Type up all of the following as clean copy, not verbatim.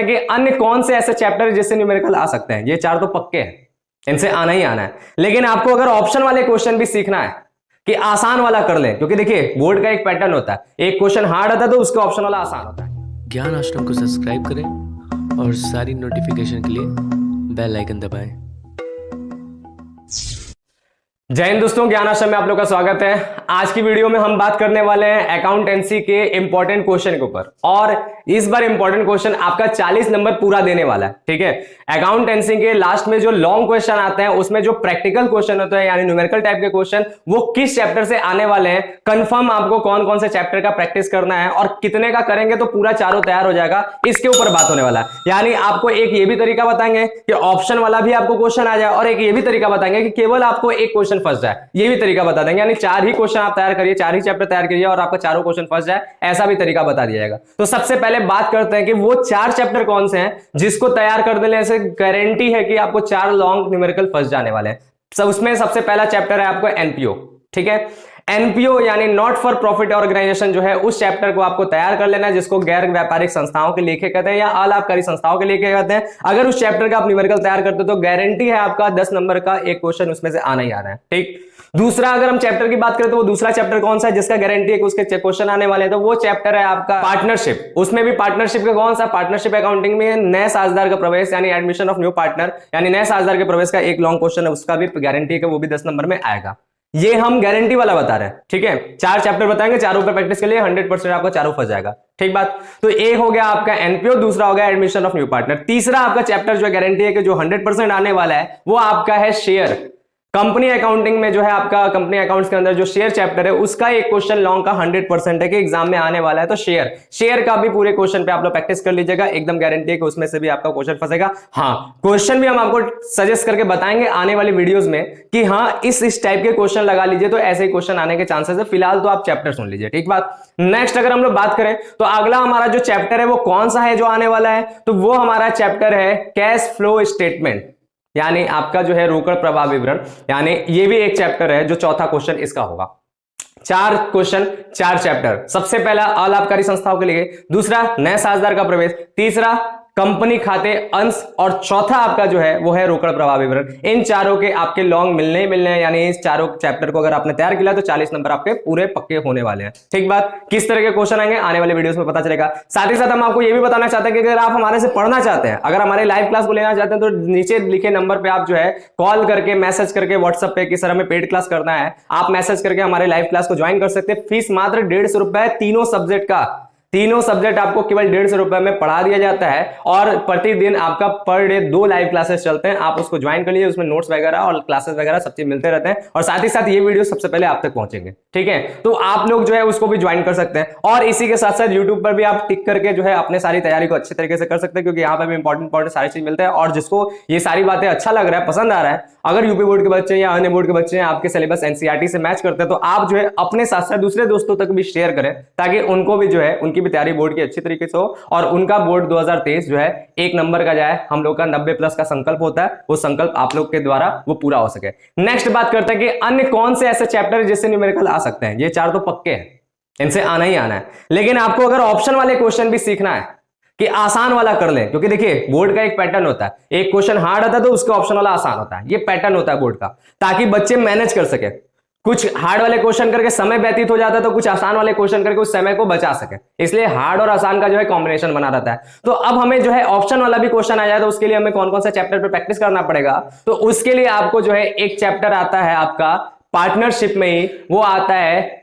कि अन्य कौन से ऐसे चैप्टर जिससे न्यूमेरिकल आ सकते हैं। ये चार तो पक्के हैं, इनसे आना ही आना है। लेकिन आपको अगर ऑप्शन वाले क्वेश्चन भी सीखना है कि आसान वाला कर लें, क्योंकि देखिए बोर्ड का एक पैटर्न होता है, एक क्वेश्चन हार्ड आता है तो उसका ऑप्शन वाला आसान होता है। ज्ञान आश्रम को सब्सक्राइब करें और सारी नोटिफिकेशन के लिए बेल आइकन दबाएं। जय हिंद दोस्तों, ज्ञान आश्रम में आप लोग का स्वागत है। आज की वीडियो में हम बात करने वाले हैं अकाउंटेंसी के इंपॉर्टेंट क्वेश्चन के ऊपर, और इस बार इंपॉर्टेंट क्वेश्चन आपका 40 नंबर पूरा देने वाला है। ठीक है, अकाउंटेंसी के लास्ट में जो लॉन्ग क्वेश्चन आते हैं उसमें जो प्रैक्टिकल क्वेश्चन होते हैं यानी न्यूमेरिकल टाइप के क्वेश्चन, वो किस चैप्टर से आने वाले हैं, कंफर्म आपको कौन कौन से चैप्टर का प्रैक्टिस करना है और कितने का करेंगे तो पूरा चारों तैयार हो जाएगा, इसके ऊपर बात होने वाला है। यानी आपको एक ये भी तरीका बताएंगे कि ऑप्शन वाला भी आपको क्वेश्चन आ जाए, और एक ये भी तरीका बताएंगे कि केवल आपको एक क्वेश्चन फंस जाए, ये भी तरीका बता देंगे। यानी चार ही क्वेश्चन आप तैयार करिए, चार ही चैप्टर तैयार करिए और आपका चारों क्वेश्चन फंस जाए, ऐसा भी तरीका बता दिया जाएगा। तो सबसे पहले बात करते हैं कि वो चार चैप्टर कौन से हैं जिसको तैयार कर देने से गारंटी है कि आपको चार लॉन्ग न्यूमेरिकल फंस जाने वाले हैं। उसमें सबसे पहला चैप्टर है आपको एनपीओ। ठीक है, एनपीओ यानी नॉट फॉर प्रॉफिट ऑर्गेनाइजेशन जो है, उस चैप्टर को आपको तैयार कर लेना है, जिसको गैर व्यापारिक संस्थाओं के लेखे कहते हैं या अलाभकारी संस्थाओं के लेखे कहते हैं। अगर उस चैप्टर का आप न्यूमेरिकल तैयार करते हो तो गारंटी है आपका 10 नंबर का एक क्वेश्चन उसमें से आना ही आना है। ठीक, दूसरा अगर हम चैप्टर की बात करें तो वो दूसरा चैप्टर कौन सा है जिसका गारंटी है कि उसके क्वेश्चन आने वाले हैं, तो वो चैप्टर है आपका पार्टनरशिप। उसमें भी पार्टनरशिप का कौन सा, पार्टनरशिप अकाउंटिंग में नए साझेदार का प्रवेश यानी एडमिशन ऑफ न्यू पार्टनर, यानी नए साझेदार के प्रवेश का एक लॉन्ग क्वेश्चन है, उसका भी गारंटी है कि वो भी 10 नंबर में आएगा। ये हम गारंटी वाला बता रहे हैं। ठीक है, चार चैप्टर बताएंगे, चारों पे प्रैक्टिस के लिए 100% आपका चारों फंस जाएगा। ठीक बात, तो ए हो गया आपका एनपीओ, दूसरा हो गया एडमिशन ऑफ न्यू पार्टनर, तीसरा आपका चैप्टर जो गारंटी है कि जो 100% आने वाला है वो आपका है शेयर। कंपनी अकाउंटिंग में जो है आपका कंपनी अकाउंट्स के अंदर जो शेयर चैप्टर है उसका एक क्वेश्चन लॉन्ग का 100% है कि एग्जाम में आने वाला है। तो शेयर का भी पूरे क्वेश्चन पे आप लोग प्रैक्टिस कर लीजिएगा, एकदम गारंटी है कि उसमें से भी आपका क्वेश्चन फंसेगा। हाँ, क्वेश्चन भी हम आपको सजेस्ट करके बताएंगे आने वाली वीडियोस में कि हाँ इस टाइप के क्वेश्चन लगा लीजिए तो ऐसे ही क्वेश्चन आने के चांसेस है। फिलहाल तो आप चैप्टर सुन लीजिए। ठीक बात, नेक्स्ट अगर हम लोग बात करें तो अगला हमारा जो चैप्टर है वो कौन सा है जो आने वाला है, तो वो हमारा चैप्टर है कैश फ्लो स्टेटमेंट, यानी आपका जो है रोकड़ प्रवाह विवरण। यानी ये भी एक चैप्टर है जो चौथा क्वेश्चन इसका होगा। चार क्वेश्चन, चार चैप्टर। सबसे पहला अलाभकारी संस्थाओं के लिए, दूसरा नए साझेदार का प्रवेश, तीसरा कंपनी खाते अंश, और चौथा आपका जो है वो है रोकड़ प्रवाह विवरण। इन चारों के आपके लॉन्ग मिलने ही मिलने हैं, यानी इस चारों चैप्टर को अगर आपने तैयार किया तो 40 नंबर आपके पूरे पक्के होने वाले हैं। ठीक बात, किस तरह के क्वेश्चन आएंगे आने वाले वीडियोस में पता चलेगा। साथ ही साथ हम आपको ये भी बताना चाहते हैं कि अगर आप हमारे से पढ़ना चाहते हैं, अगर हमारे लाइव क्लास को लेना चाहते हैं, तो नीचे लिखे नंबर पे आप जो है कॉल करके, मैसेज करके व्हाट्सएप पे कि सर हमें पेड क्लास करना है, आप मैसेज करके हमारे लाइव क्लास को ज्वाइन कर सकते हैं। फीस मात्र 150 रुपए, तीनों सब्जेक्ट का, तीनों सब्जेक्ट आपको केवल 150 रुपए में पढ़ा दिया जाता है, और प्रतिदिन आपका पर डे 2 लाइव क्लासेस चलते हैं। आप उसको ज्वाइन कर लीजिए, उसमें नोट्स वगैरह और क्लासेस वगैरह सब चीज मिलते रहते हैं, और साथ ही साथ ये वीडियो सबसे पहले आप तक पहुंचेंगे। ठीक है, तो आप लोग जो है उसको भी ज्वाइन कर सकते हैं, और इसी के साथ साथ यूट्यूब पर भी आप टिक करके जो है अपने सारी तैयारी को अच्छे तरीके से कर सकते हैं, क्योंकि यहाँ पर भी इंपॉर्टेंट सारी चीज मिलते हैं। और जिसको ये सारी बातें अच्छा लग रहा है, पसंद आ रहा है, अगर यूपी बोर्ड के बच्चे या अन्य बोर्ड के बच्चे हैं, आपके सिलेबस एनसीईआरटी से मैच करते हैं, तो आप जो है अपने साथ साथ दूसरे दोस्तों तक भी शेयर करें, ताकि उनको भी जो है उनकी भी तैयारी बोर्ड की अच्छी तरीके से हो, और उनका बोर्ड 2023 जो है 1 नंबर का जाए। हम लोग का 90+ का संकल्प होता है, वो संकल्प आप लोग के द्वारा वो पूरा हो सके। नेक्स्ट बात करते हैं कि अन्य कौन से ऐसे चैप्टर जिससे न्यूमेरिकल आ सकते हैं। ये चार तो पक्के हैं, इनसे आना ही आना है। लेकिन आपको अगर ऑप्शन वाले क्वेश्चन भी सीखना है कि आसान वाला कर लें, क्योंकि देखिए बोर्ड का एक पैटर्न होता है, एक क्वेश्चन हार्ड आता है तो उसका ऑप्शन वाला आसान होता है, ये पैटर्न होता है बोर्ड का, ताकि बच्चे मैनेज कर सके। कुछ हार्ड वाले क्वेश्चन करके समय व्यतीत हो जाता है, तो कुछ आसान वाले क्वेश्चन करके उस समय को बचा सके, इसलिए हार्ड और आसान का जो है कॉम्बिनेशन बना रहता है। तो अब हमें जो है ऑप्शन वाला भी क्वेश्चन आ जाए तो उसके लिए हमें कौन कौन सा चैप्टर पे प्रैक्टिस करना पड़ेगा, तो उसके लिए आपको जो है एक चैप्टर आता है आपका पार्टनरशिप में ही, वो आता है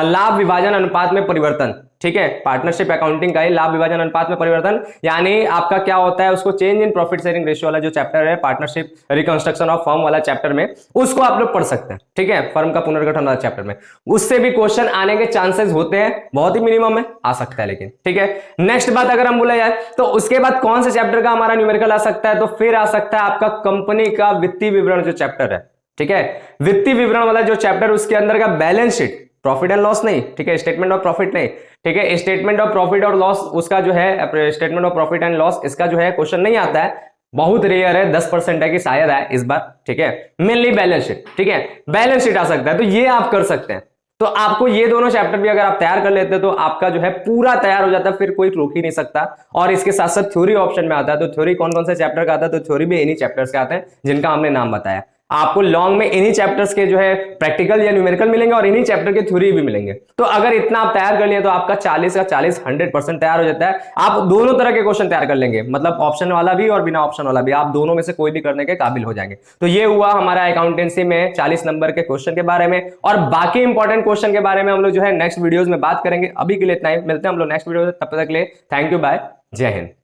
लाभ विभाजन अनुपात में परिवर्तन। ठीक है, पार्टनरशिप अकाउंटिंग का ही लाभ विभाजन अनुपात में परिवर्तन, यानी आपका क्या होता है, उसको change in profit sharing ratio वाला जो चैप्टर है, पार्टनरशिप रिकंस्ट्रक्शन ऑफ फर्म वाला चैप्टर में, उसको आप लोग पढ़ सकते हैं। ठीक है, फर्म का पुनर्गठन वाला चैप्टर में, उससे भी क्वेश्चन आने के चांसेस होते हैं, बहुत ही मिनिमम है, आ सकता है लेकिन। ठीक है, नेक्स्ट बात अगर हम बोला जाए तो उसके बाद कौन से चैप्टर का हमारा न्यूमेरिकल आ सकता है, तो फिर आ सकता है आपका कंपनी का वित्तीय विवरण जो चैप्टर है। ठीक है, वित्तीय विवरण वाला जो चैप्टर, उसके अंदर का balance sheet, profit and loss नहीं, ठीक है, स्टेटमेंट ऑफ प्रॉफिट नहीं, ठीक है, स्टेटमेंट ऑफ प्रॉफिट और लॉस, उसका जो है statement of profit and loss, इसका जो है क्वेश्चन नहीं आता है, बहुत रेयर है, 10% है कि शायद है इस बार। ठीक है, मेनली बैलेंस शीट। ठीक है, बैलेंस शीट आ सकता है, तो ये आप कर सकते हैं। तो आपको ये दोनों चैप्टर भी अगर आप तैयार कर लेते तो आपका जो है पूरा तैयार हो जाता, फिर कोई रोक ही नहीं सकता। और इसके साथ साथ थ्योरी ऑप्शन में आता है, तो थ्योरी कौन कौन से चैप्टर का आता है, तो थ्योरी भी इन्हीं चैप्टर्स के आते हैं जिनका हमने नाम बताया। आपको लॉन्ग में इन्हीं चैप्टर्स के जो है प्रैक्टिकल या न्यूमेरिकल मिलेंगे और इन्हीं चैप्टर के थ्योरी भी मिलेंगे। तो अगर इतना आप तैयार कर लिए तो आपका 40 का 40 100% तैयार हो जाता है। आप दोनों तरह के क्वेश्चन तैयार कर लेंगे, मतलब ऑप्शन वाला भी और बिना ऑप्शन वाला भी, आप दोनों में से कोई भी करने के काबिल हो जाएंगे। तो ये हुआ हमारा अकाउंटेंसी में 40 नंबर के क्वेश्चन के बारे में, और बाकी इंपॉर्टेंट क्वेश्चन के बारे में हम लोग जो है नेक्स्ट वीडियोज में बात करेंगे। अभी के लिए इतना ही, मिलते हैं हम लोग नेक्स्ट वीडियो में, तब तक के लिए थैंक यू, बाय, जय हिंद।